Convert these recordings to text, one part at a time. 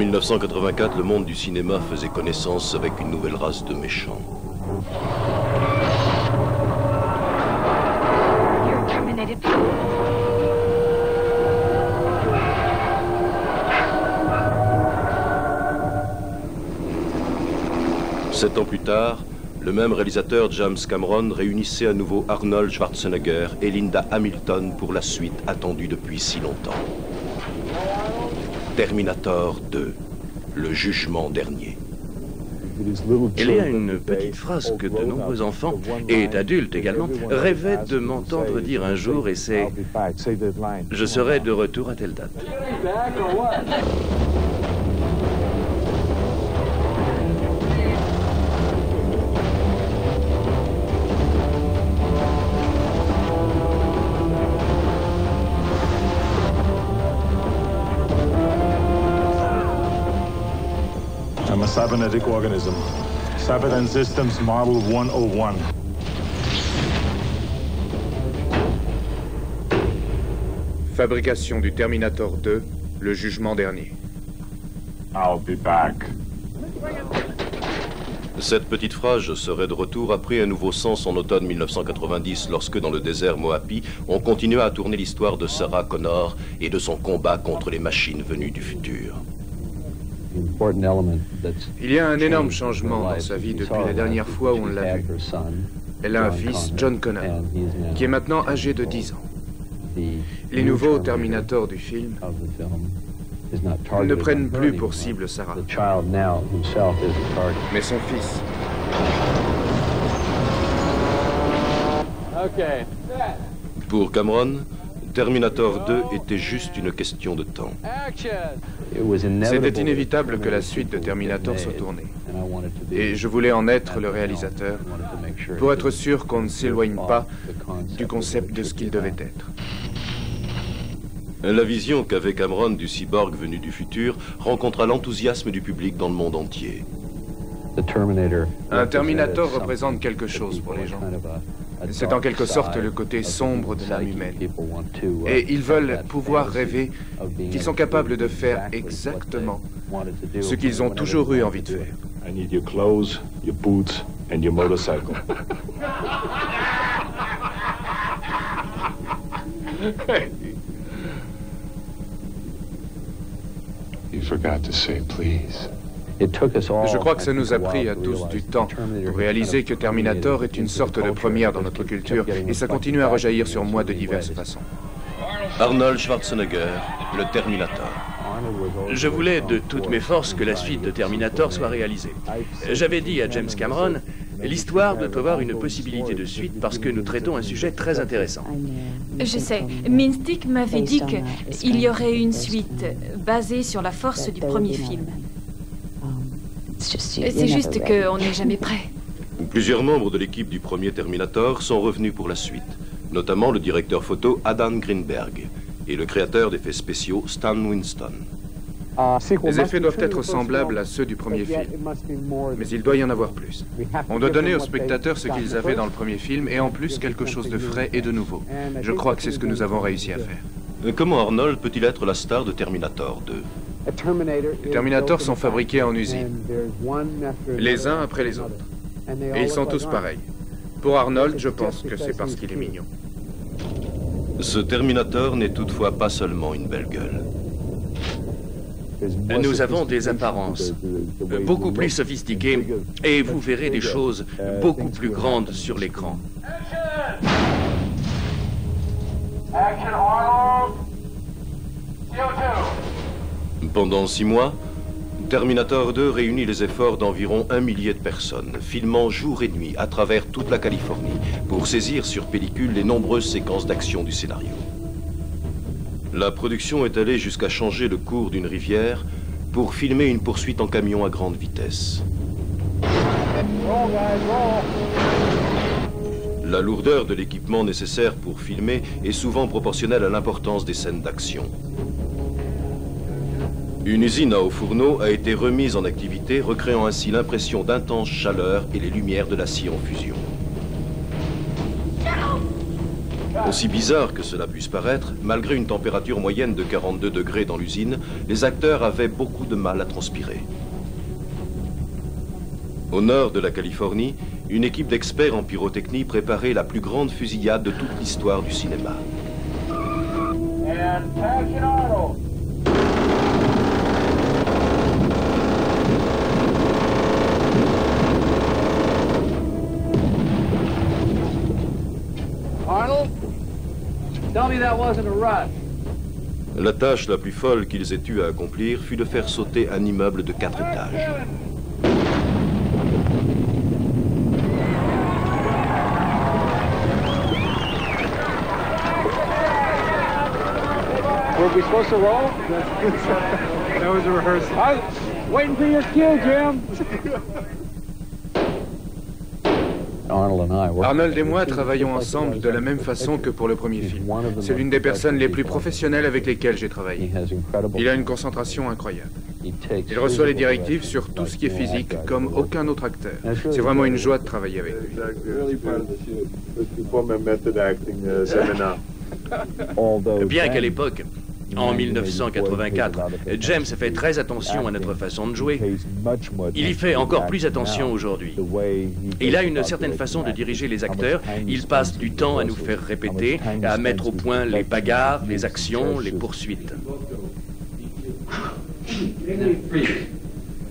1984, le monde du cinéma faisait connaissance avec une nouvelle race de méchants. Sept ans plus tard, le même réalisateur James Cameron réunissait à nouveau Arnold Schwarzenegger et Linda Hamilton pour la suite attendue depuis si longtemps. Terminator 2, le jugement dernier. Il y a une petite phrase que de nombreux enfants, et d'adultes également, rêvaient de m'entendre dire un jour, et c'est « Je serai de retour à telle date ». I'm a cybernetic organism. Cyberdyne Systems Model 101. Fabrication du Terminator 2, le jugement dernier. I'll be back. Cette petite phrase serait de retour après un nouveau sens en automne 1990 lorsque dans le désert Mojave, on continua à tourner l'histoire de Sarah Connor et de son combat contre les machines venues du futur. Il y a un énorme changement dans sa vie depuis la dernière fois où on l'a vue. Elle a un fils, John Connor, qui est maintenant âgé de 10 ans. Les nouveaux Terminator du film ne prennent plus pour cible Sarah, mais son fils. Pour Cameron, Terminator 2 était juste une question de temps. C'était inévitable que la suite de Terminator soit tournée. Et je voulais en être le réalisateur pour être sûr qu'on ne s'éloigne pas du concept de ce qu'il devait être. La vision qu'avait Cameron du cyborg venu du futur rencontra l'enthousiasme du public dans le monde entier. Un Terminator représente quelque chose pour les gens. C'est en quelque sorte le côté sombre de l'âme humaine. Et ils veulent pouvoir rêver qu'ils sont capables de faire exactement ce qu'ils ont toujours eu envie de faire. I need your clothes, your boots, and your motorcycle. You forgot to say please. Je crois que ça nous a pris à tous du temps pour réaliser que Terminator est une sorte de première dans notre culture et ça continue à rejaillir sur moi de diverses façons. Arnold Schwarzenegger, le Terminator. Je voulais de toutes mes forces que la suite de Terminator soit réalisée. J'avais dit à James Cameron, l'histoire doit avoir une possibilité de suite parce que nous traitons un sujet très intéressant. Je sais, Minstick m'avait dit qu'il y aurait une suite basée sur la force du premier film. C'est juste qu'on n'est jamais prêt. Plusieurs membres de l'équipe du premier Terminator sont revenus pour la suite, notamment le directeur photo Adam Greenberg et le créateur d'effets spéciaux Stan Winston. Les effets doivent être semblables à ceux du premier film, mais il doit y en avoir plus. On doit donner aux spectateurs ce qu'ils avaient dans le premier film et en plus quelque chose de frais et de nouveau. Je crois que c'est ce que nous avons réussi à faire. Comment Arnold peut-il être la star de Terminator 2 ? Les Terminators sont fabriqués en usine, les uns après les autres. Et ils sont tous pareils. Pour Arnold, je pense que c'est parce qu'il est mignon. Ce Terminator n'est toutefois pas seulement une belle gueule. Nous avons des apparences beaucoup plus sophistiquées et vous verrez des choses beaucoup plus grandes sur l'écran. Action Arnold. CO2. Pendant 6 mois, Terminator 2 réunit les efforts d'environ 1 millier de personnes, filmant jour et nuit à travers toute la Californie pour saisir sur pellicule les nombreuses séquences d'action du scénario. La production est allée jusqu'à changer le cours d'une rivière pour filmer une poursuite en camion à grande vitesse. La lourdeur de l'équipement nécessaire pour filmer est souvent proportionnelle à l'importance des scènes d'action. Une usine à hauts-fourneaux a été remise en activité, recréant ainsi l'impression d'intense chaleur et les lumières de l'acier en fusion. Aussi bizarre que cela puisse paraître, malgré une température moyenne de 42 degrés dans l'usine, les acteurs avaient beaucoup de mal à transpirer. Au nord de la Californie, une équipe d'experts en pyrotechnie préparait la plus grande fusillade de toute l'histoire du cinéma. And action Arnold. Arnold, tell me that wasn't a rush. La tâche la plus folle qu'ils aient eu à accomplir fut de faire sauter un immeuble de 4 étages. Were we supposed to roll? That was a rehearsal. I was waiting for your cue, Jim. Arnold et moi travaillons ensemble de la même façon que pour le premier film. C'est l'une des personnes les plus professionnelles avec lesquelles j'ai travaillé. Il a une concentration incroyable. Il reçoit les directives sur tout ce qui est physique comme aucun autre acteur. C'est vraiment une joie de travailler avec lui. Bien qu'à l'époque, en 1984, James fait très attention à notre façon de jouer. Il y fait encore plus attention aujourd'hui. Il a une certaine façon de diriger les acteurs. Il passe du temps à nous faire répéter, à mettre au point les bagarres, les actions, les poursuites.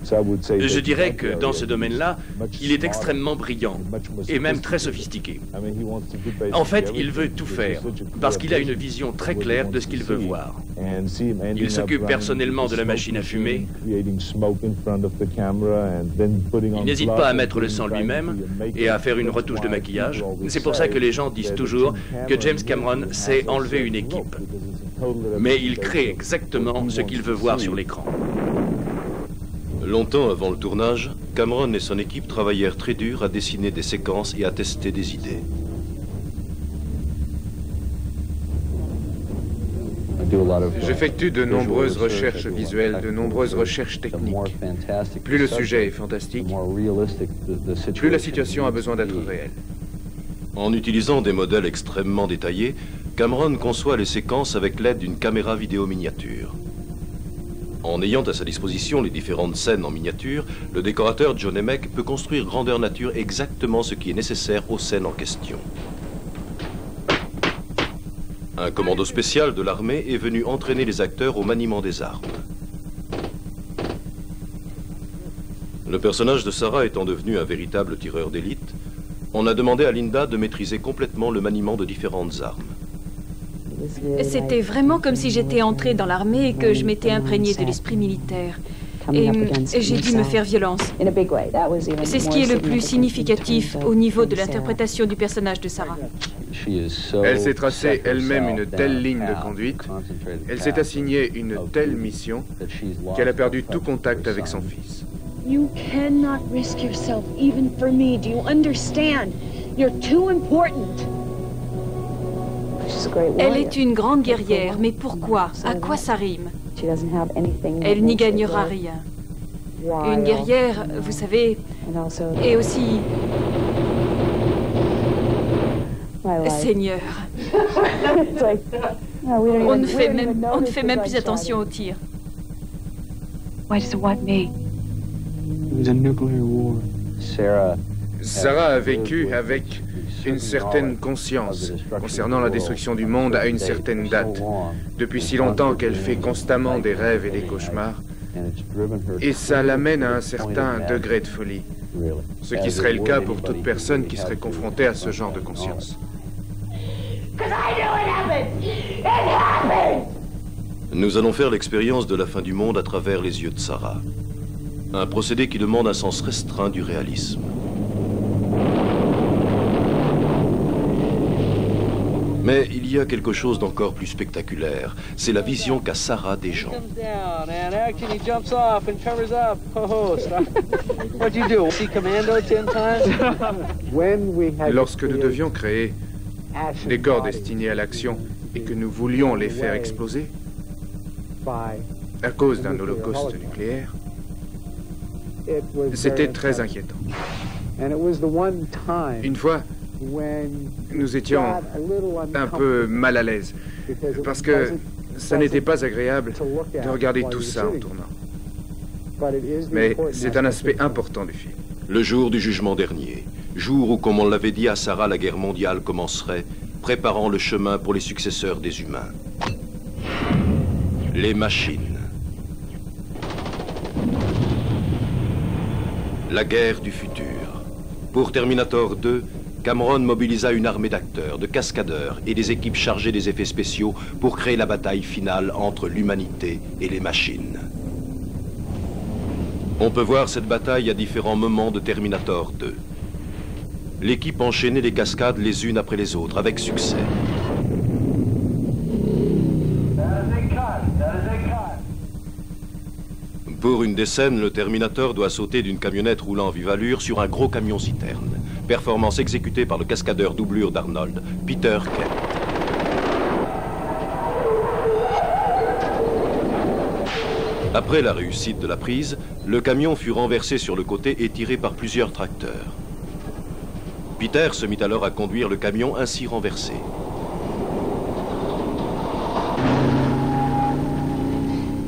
Je dirais que dans ce domaine-là, il est extrêmement brillant et même très sophistiqué. En fait, il veut tout faire parce qu'il a une vision très claire de ce qu'il veut voir. Il s'occupe personnellement de la machine à fumer. Il n'hésite pas à mettre le sang lui-même et à faire une retouche de maquillage. C'est pour ça que les gens disent toujours que James Cameron sait enlever une équipe. Mais il crée exactement ce qu'il veut voir sur l'écran. Longtemps avant le tournage, Cameron et son équipe travaillèrent très dur à dessiner des séquences et à tester des idées. J'effectue de nombreuses recherches visuelles, de nombreuses recherches techniques. Plus le sujet est fantastique, plus la situation a besoin d'être réelle. En utilisant des modèles extrêmement détaillés, Cameron conçoit les séquences avec l'aide d'une caméra vidéo miniature. En ayant à sa disposition les différentes scènes en miniature, le décorateur John Emack peut construire grandeur nature exactement ce qui est nécessaire aux scènes en question. Un commando spécial de l'armée est venu entraîner les acteurs au maniement des armes. Le personnage de Sarah étant devenu un véritable tireur d'élite, on a demandé à Linda de maîtriser complètement le maniement de différentes armes. C'était vraiment comme si j'étais entrée dans l'armée et que je m'étais imprégnée de l'esprit militaire. Et j'ai dû me faire violence. C'est ce qui est le plus significatif au niveau de l'interprétation du personnage de Sarah. Elle s'est tracée elle-même une telle ligne de conduite, elle s'est assignée une telle mission qu'elle a perdu tout contact avec son fils. You cannot risk yourself even for me. Do you understand? You're too important. Elle est une grande guerrière, mais pourquoi? À quoi ça rime? Elle n'y gagnera rien. Une guerrière, vous savez, est aussi... Seigneur. On ne fait même plus attention au tir. Why does it want me? It was a nuclear war. Sarah a vécu avec une certaine conscience concernant la destruction du monde à une certaine date, depuis si longtemps qu'elle fait constamment des rêves et des cauchemars, et ça l'amène à un certain degré de folie, ce qui serait le cas pour toute personne qui serait confrontée à ce genre de conscience. Nous allons faire l'expérience de la fin du monde à travers les yeux de Sarah. Un procédé qui demande un sens restreint du réalisme. Mais il y a quelque chose d'encore plus spectaculaire. C'est la vision qu'a Sarah des gens. Lorsque nous devions créer des corps destinés à l'action et que nous voulions les faire exploser à cause d'un holocauste nucléaire, c'était très inquiétant. Une fois, nous étions un peu mal à l'aise, parce que ça n'était pas agréable de regarder tout ça en tournant. Mais c'est un aspect important du film. Le jour du jugement dernier, jour où, comme on l'avait dit à Sarah, la guerre mondiale commencerait, préparant le chemin pour les successeurs des humains. Les machines. La guerre du futur. Pour Terminator 2, Cameron mobilisa une armée d'acteurs, de cascadeurs et des équipes chargées des effets spéciaux pour créer la bataille finale entre l'humanité et les machines. On peut voir cette bataille à différents moments de Terminator 2. L'équipe enchaînait les cascades les unes après les autres, avec succès. Pour une des scènes, le Terminator doit sauter d'une camionnette roulant vive allure sur un gros camion-citerne. Performance exécutée par le cascadeur doublure d'Arnold, Peter Kent. Après la réussite de la prise, le camion fut renversé sur le côté et tiré par plusieurs tracteurs. Peter se mit alors à conduire le camion ainsi renversé.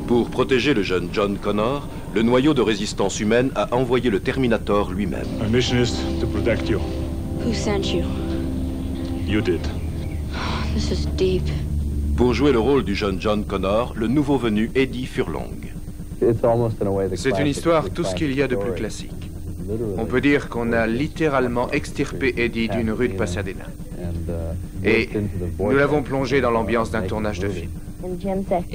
Pour protéger le jeune John Connor, le noyau de résistance humaine a envoyé le Terminator lui-même. My mission is to protect you. Who sent you? You did. This is deep. Pour jouer le rôle du jeune John Connor, le nouveau venu Eddie Furlong. C'est une histoire tout ce qu'il y a de plus classique. On peut dire qu'on a littéralement extirpé Eddie d'une rue de Pasadena. Et nous l'avons plongé dans l'ambiance d'un tournage de film.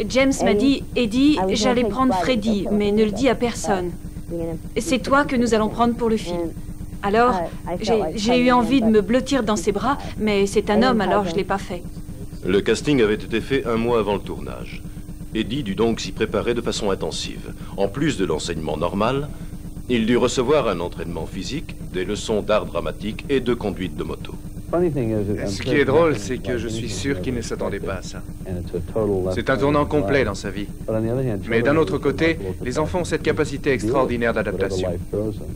James m'a dit, Eddie, j'allais prendre Freddy, mais ne le dis à personne. C'est toi que nous allons prendre pour le film. Alors, j'ai eu envie de me blottir dans ses bras, mais c'est un homme, alors je ne l'ai pas fait. Le casting avait été fait un mois avant le tournage. Eddie dut donc s'y préparer de façon intensive. En plus de l'enseignement normal, il dut recevoir un entraînement physique, des leçons d'art dramatique et de conduite de moto. Ce qui est drôle, c'est que je suis sûr qu'il ne s'attendait pas à ça. C'est un tournant complet dans sa vie. Mais d'un autre côté, les enfants ont cette capacité extraordinaire d'adaptation.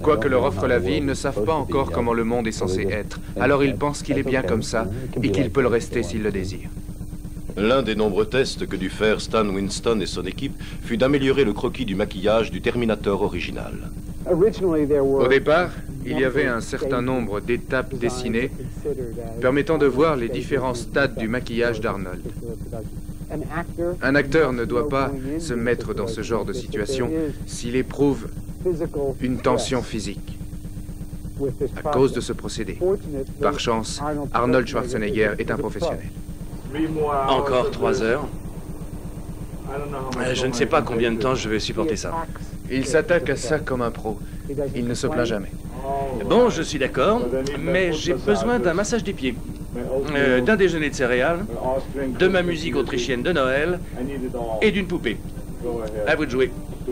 Quoi que leur offre la vie, ils ne savent pas encore comment le monde est censé être. Alors ils pensent qu'il est bien comme ça et qu'il peut le rester s'il le désire. L'un des nombreux tests que dut faire Stan Winston et son équipe fut d'améliorer le croquis du maquillage du Terminator original. Au départ, il y avait un certain nombre d'étapes dessinées permettant de voir les différents stades du maquillage d'Arnold. Un acteur ne doit pas se mettre dans ce genre de situation s'il éprouve une tension physique à cause de ce procédé. Par chance, Arnold Schwarzenegger est un professionnel. Encore 3 heures. Je ne sais pas combien de temps je vais supporter ça. Il s'attaque à ça comme un pro. Il ne se plaint jamais. Bon, je suis d'accord, mais j'ai besoin d'un massage des pieds, d'un déjeuner de céréales, de ma musique autrichienne de Noël et d'une poupée. À vous de jouer.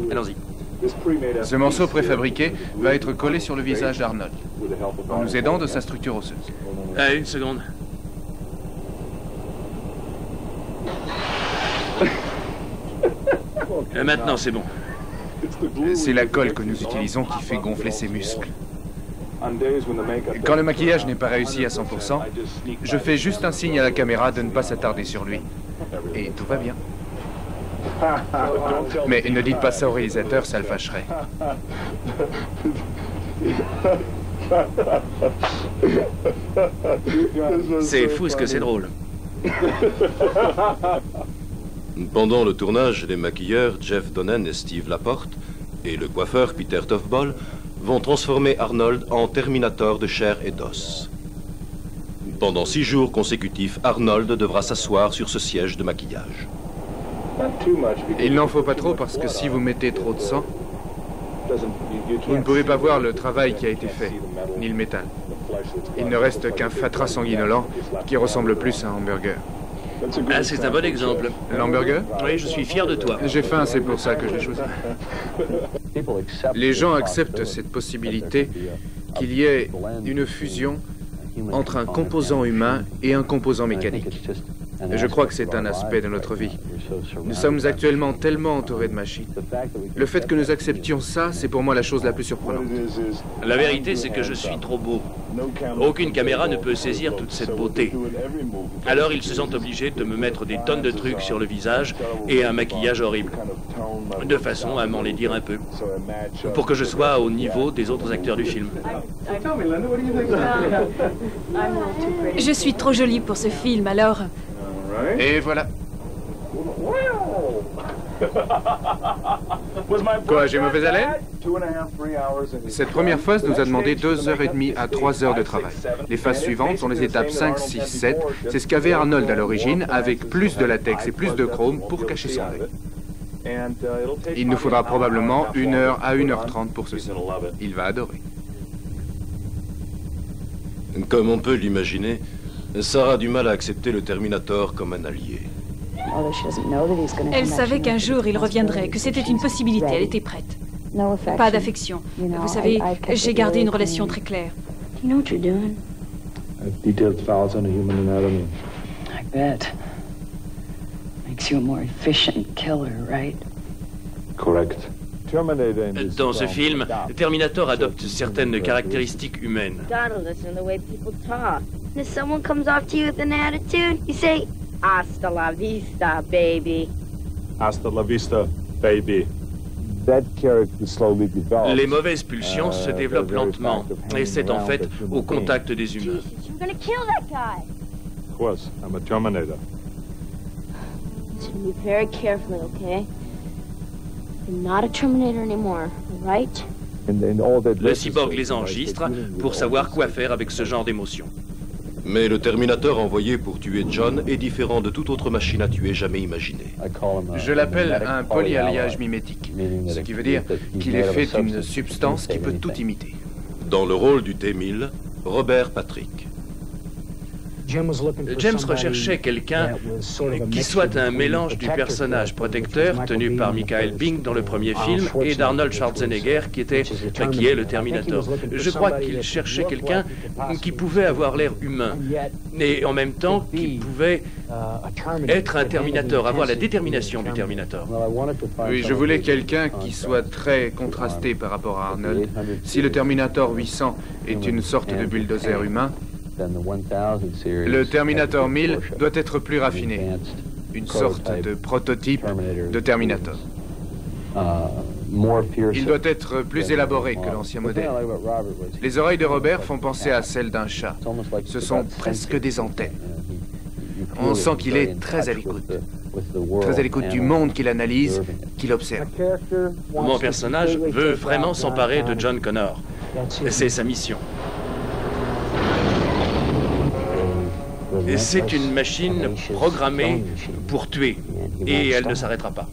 Allons-y. Ce morceau préfabriqué va être collé sur le visage d'Arnold, en nous aidant de sa structure osseuse. Une seconde. Maintenant, c'est bon. C'est la colle que nous utilisons qui fait gonfler ses muscles. Quand le maquillage n'est pas réussi à 100%, je fais juste un signe à la caméra de ne pas s'attarder sur lui. Et tout va bien. Mais ne dites pas ça au réalisateur, ça le fâcherait. C'est fou ce que c'est drôle. Pendant le tournage, les maquilleurs Jeff Donen et Steve Laporte et le coiffeur Peter Tofbol vont transformer Arnold en Terminator de chair et d'os. Pendant 6 jours consécutifs, Arnold devra s'asseoir sur ce siège de maquillage. Il n'en faut pas trop parce que si vous mettez trop de sang, vous ne pouvez pas voir le travail qui a été fait, ni le métal. Il ne reste qu'un fatras sanguinolent qui ressemble plus à un hamburger. Ah, c'est un bon exemple. L'hamburger? Oui, je suis fier de toi. J'ai faim, c'est pour ça que je l'ai choisi. Les gens acceptent cette possibilité qu'il y ait une fusion entre un composant humain et un composant mécanique. Et je crois que c'est un aspect de notre vie. Nous sommes actuellement tellement entourés de machines. Le fait que nous acceptions ça, c'est pour moi la chose la plus surprenante. La vérité, c'est que je suis trop beau. Aucune caméra ne peut saisir toute cette beauté. Alors ils se sentent obligés de me mettre des tonnes de trucs sur le visage et un maquillage horrible. De façon à m'enlaidir un peu. Pour que je sois au niveau des autres acteurs du film. Je suis trop jolie pour ce film, alors... Et voilà. Quoi, j'ai mauvaise haleine? Cette première phase nous a demandé 2h30 à 3 heures de travail. Les phases suivantes sont les étapes 5, 6, 7. C'est ce qu'avait Arnold à l'origine, avec plus de latex et plus de chrome pour cacher son œil. Il nous faudra probablement 1h à 1h30 pour ceci. Il va adorer. Comme on peut l'imaginer, Sarah a du mal à accepter le Terminator comme un allié. Elle savait qu'un jour il reviendrait, que c'était une possibilité, elle était prête. Pas d'affection. Vous savez, j'ai gardé une relation très claire. You know what you're doing? Detailed files on the human anatomy. I bet. Makes you a more efficient killer, right? Correct. Dans ce film, Terminator adopte certaines caractéristiques humaines. Gotta listen to the way people talk. If someone comes off to you with an attitude, you say, "Hasta la vista, baby." Hasta la vista, baby. That character slowly develops. Les mauvaises pulsions se développent lentement, et c'est en fait au contact des humains. Jesus, you're gonna kill that guy. Of course, I'm a Terminator. Listen to me very carefully, okay? You're not a Terminator anymore, all right? Le cyborg les enregistre pour savoir quoi faire avec ce genre d'émotion. Mais le Terminator envoyé pour tuer John est différent de toute autre machine à tuer jamais imaginée. Je l'appelle un polyalliage mimétique, ce qui veut dire qu'il est fait d'une substance qui peut tout imiter. Dans le rôle du T-1000, Robert Patrick. James recherchait quelqu'un qui soit un mélange du personnage protecteur tenu par Michael Biehn dans le premier film et d'Arnold Schwarzenegger qui est le Terminator. Je crois qu'il cherchait quelqu'un qui pouvait avoir l'air humain et en même temps qui pouvait être un Terminator, avoir la détermination du Terminator. Oui, je voulais quelqu'un qui soit très contrasté par rapport à Arnold. Si le Terminator 800 est une sorte de bulldozer humain, le Terminator 1000 doit être plus raffiné, une sorte de prototype de Terminator. Il doit être plus élaboré que l'ancien modèle. Les oreilles de Robert font penser à celles d'un chat. Ce sont presque des antennes. On sent qu'il est très à l'écoute du monde qu'il analyse, qu'il observe. Mon personnage veut vraiment s'emparer de John Connor. C'est sa mission. C'est une machine programmée pour tuer, et elle ne s'arrêtera pas.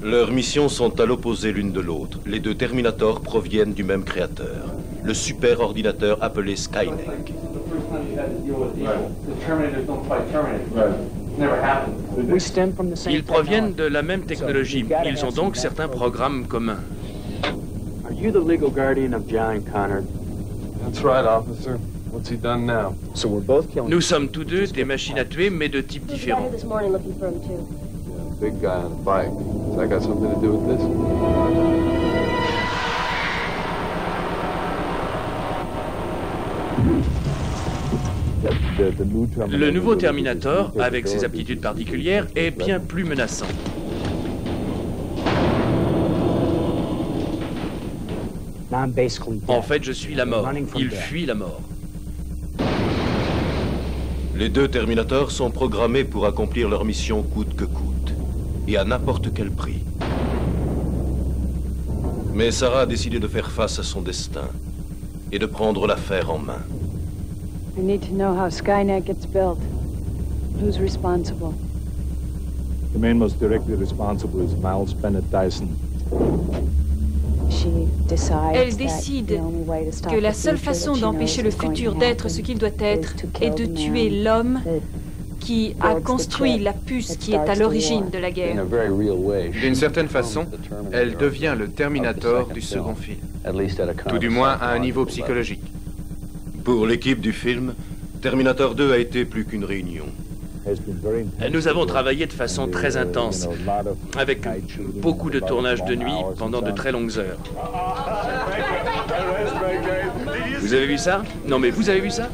Leurs missions sont à l'opposé l'une de l'autre. Les deux Terminators proviennent du même créateur, le super ordinateur appelé Skynet. Ils proviennent de la même technologie. Ils ont donc certains programmes communs. Are you the legal guardian of John Connor? That's right, officer. What's he done now? So we're both killing. Nous sommes tous deux des machines à tuer, mais de types différents. Big guy on a bike. Has that got something to do with this? Le nouveau Terminator, avec ses aptitudes particulières, est bien plus menaçant. En fait, je suis la mort. Il fuit la mort. Les deux Terminators sont programmés pour accomplir leur mission coûte que coûte, et à n'importe quel prix. Mais Sarah a décidé de faire face à son destin et de prendre l'affaire en main. I need to know how Skynet gets built. Who's responsible? The man most directly responsible is Miles Bennett Dyson. Elle décide que la seule façon d'empêcher le futur d'être ce qu'il doit être est de tuer l'homme qui a construit la puce qui est à l'origine de la guerre. D'une certaine façon, elle devient le Terminator du second film. Tout du moins à un niveau psychologique. Pour l'équipe du film, Terminator 2 a été plus qu'une réunion. Nous avons travaillé de façon très intense, avec beaucoup de tournages de nuit pendant de très longues heures. Vous avez vu ça? Non, mais vous avez vu ça?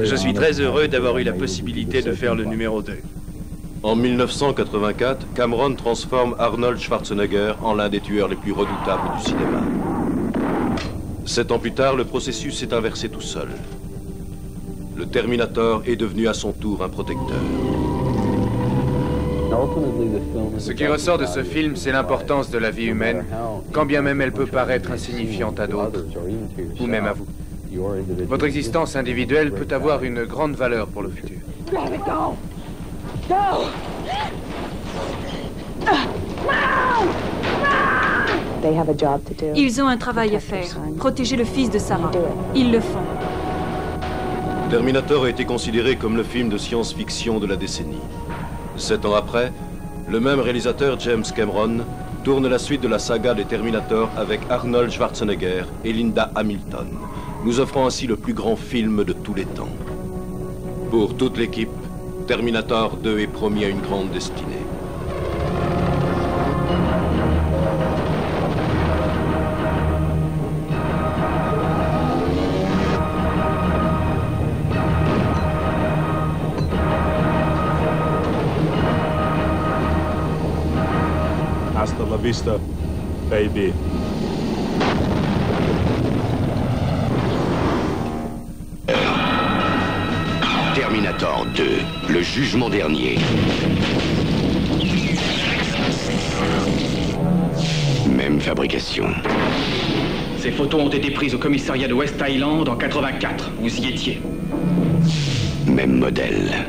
Je suis très heureux d'avoir eu la possibilité de faire le numéro 2. En 1984, Cameron transforme Arnold Schwarzenegger en l'un des tueurs les plus redoutables du cinéma. 7 ans plus tard, le processus s'est inversé tout seul. Le Terminator est devenu à son tour un protecteur. Ce qui ressort de ce film, c'est l'importance de la vie humaine, quand bien même elle peut paraître insignifiante à d'autres, ou même à vous. Votre existence individuelle peut avoir une grande valeur pour le futur. Ils ont un travail à faire, protéger le fils de Sarah. Ils le font. Terminator a été considéré comme le film de science-fiction de la décennie. 7 ans après, le même réalisateur James Cameron tourne la suite de la saga des Terminator avec Arnold Schwarzenegger et Linda Hamilton, nous offrant ainsi le plus grand film de tous les temps. Pour toute l'équipe, Terminator 2 est promis à une grande destinée. Hasta la vista, baby. Terminator 2, le jugement dernier. Même fabrication. Ces photos ont été prises au commissariat de West Island en 84. Vous y étiez. Même modèle.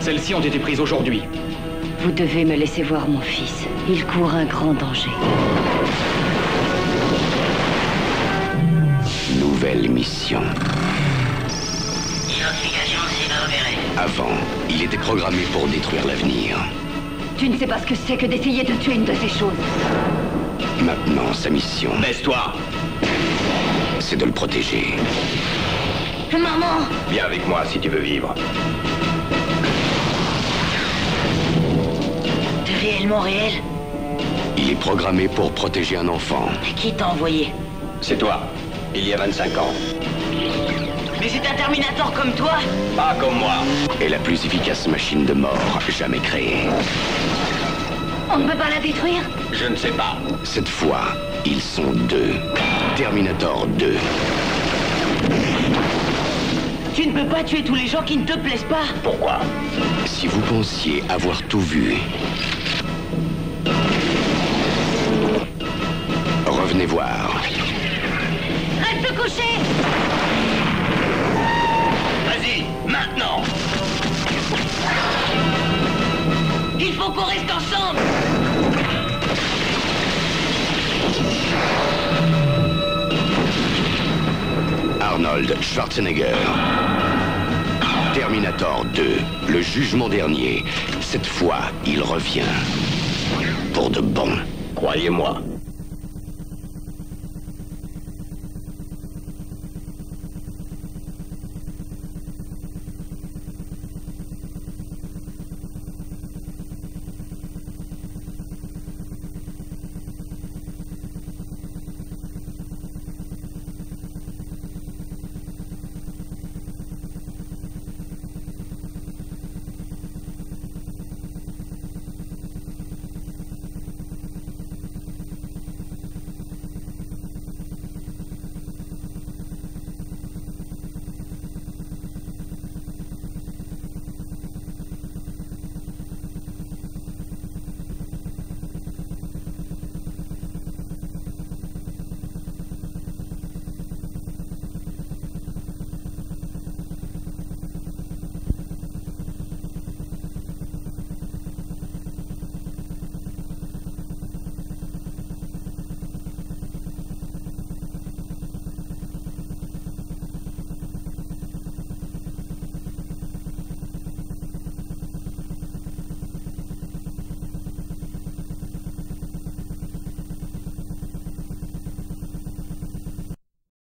Celles-ci ont été prises aujourd'hui. Vous devez me laisser voir mon fils. Il court un grand danger. Nouvelle mission. Avant, il était programmé pour détruire l'avenir. Tu ne sais pas ce que c'est que d'essayer de tuer une de ces choses. Maintenant, sa mission... Baisse-toi! C'est de le protéger. Maman! Viens avec moi si tu veux vivre. T'es réellement réel? Il est programmé pour protéger un enfant. Qui t'a envoyé? C'est toi, il y a 25 ans. Mais c'est un Terminator comme toi? Pas comme moi. Et la plus efficace machine de mort jamais créée. On ne peut pas la détruire? Je ne sais pas. Cette fois, ils sont 2. Terminator 2. Tu ne peux pas tuer tous les gens qui ne te plaisent pas. Pourquoi? Si vous pensiez avoir tout vu, revenez voir. Reste couché! Vas-y, maintenant! Il faut qu'on reste ensemble! Arnold Schwarzenegger. Terminator 2, le jugement dernier. Cette fois, il revient. Pour de bon. Croyez-moi.